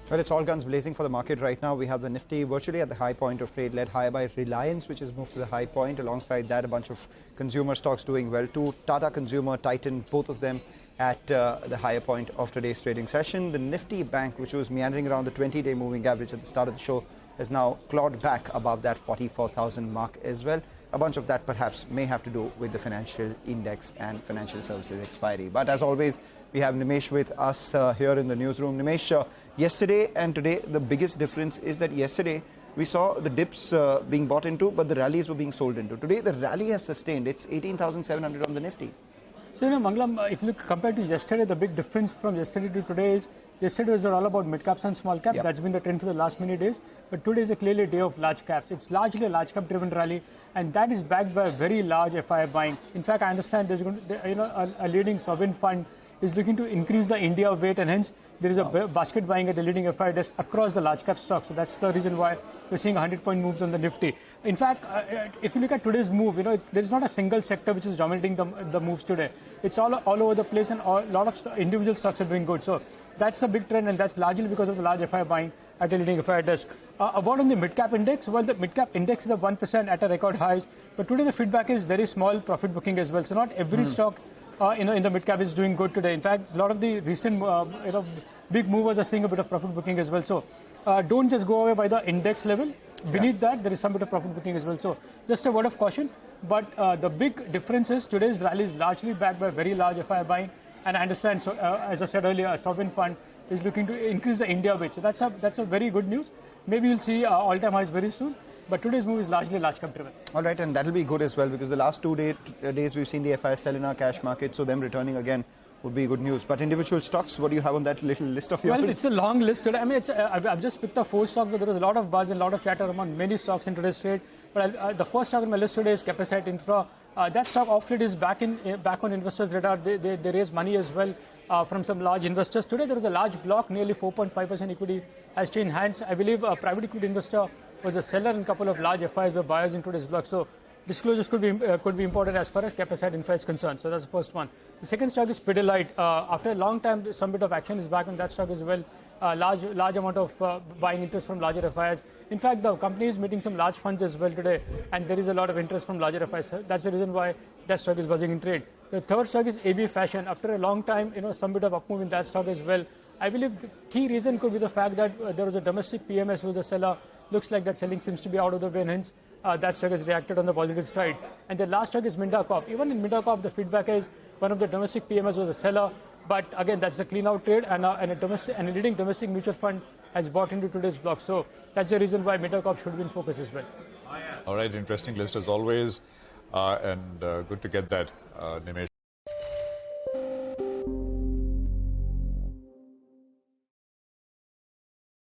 Well, it's all guns blazing for the market right now. We have the Nifty virtually at the high point of trade, led higher by Reliance, which has moved to the high point. Alongside that, a bunch of consumer stocks doing well too. Tata Consumer, Titan, both of them at the higher point of today's trading session. The Nifty Bank, which was meandering around the 20-day moving average at the start of the show, has now clawed back above that 44,000 mark as well. A bunch of that perhaps may have to do with the financial index and financial services expiry. But as always, we have Nimesh with us here in the newsroom. Nimesh, yesterday and today, the biggest difference is that yesterday we saw the dips being bought into, but the rallies were being sold into. Today, the rally has sustained. It's 18,700 on the Nifty. So, Mangalam, if you look compared to yesterday, the big difference from yesterday to today is yesterday was all about mid caps and small caps. Yep. That's been the trend for the last many days. But today is a clearly day of large caps. It's largely a large cap driven rally, and that is backed by a very large FII buying. In fact, I understand there's going to, a leading sovereign fund is looking to increase the India weight, and hence there is a basket buying at the leading FII desk across the large cap stocks. So that's the reason why we're seeing 100-point moves on the Nifty. In fact, if you look at today's move, there is not a single sector which is dominating the moves today. It's all over the place, and a lot of individual stocks are doing good. So that's a big trend, and that's largely because of the large FII buying at the leading FII desk. About on the mid-cap index, well, the mid-cap index is at 1% at a record highs, but today the feedback is very small profit booking as well. So not every stock in the mid-cap is doing good today. In fact, a lot of the recent big movers are seeing a bit of profit booking as well. So don't just go away by the index level. Beneath that, there is some bit of profit booking as well. So just a word of caution. But the big difference is today's rally is largely backed by very large FII buying. And I understand, so as I said earlier, a sovereign fund is looking to increase the India weight. So that's a very good news. Maybe you'll see all-time highs very soon. But today's move is largely large cap driven. All right, and that'll be good as well, because the last 2 days we've seen the FIs sell in our cash market, so them returning again would be good news. But individual stocks, what do you have on that little list of yours? Well, it's a long list today. I mean, I've just picked up 4 stocks, but there was a lot of buzz and a lot of chatter among many stocks in today's trade. But the first stock on my list today is Capacite Infra. That stock off late is back on investors' radar. They raised money as well from some large investors. Today there was a large block, nearly 4.5% equity has changed hands. I believe a private equity investor was a seller, and a couple of large FIs were buyers in today's block. So disclosures could be important as far as Capacite Infra is concerned. So that's the first one. The second stock is Pidilite. After a long time, some bit of action is back on that stock as well. Large amount of buying interest from larger FIs. In fact, the company is meeting some large funds as well today, and there is a lot of interest from larger FIs. That's the reason why that stock is buzzing in trade. The third stock is AB Fashion. After a long time, some bit of up move in that stock as well. I believe the key reason could be the fact that there was a domestic PMS who was a seller. Looks like that selling seems to be out of the way, and hence that stock has reacted on the positive side. And the last stock is Minda Corp. Even in Minda Corp, the feedback is one of the domestic PMS was a seller. But again, that's a clean out trade, and a leading domestic mutual fund has bought into today's block. So that's the reason why Minda Corp should be in focus as well. All right, interesting list as always, and good to get that, Nimesh.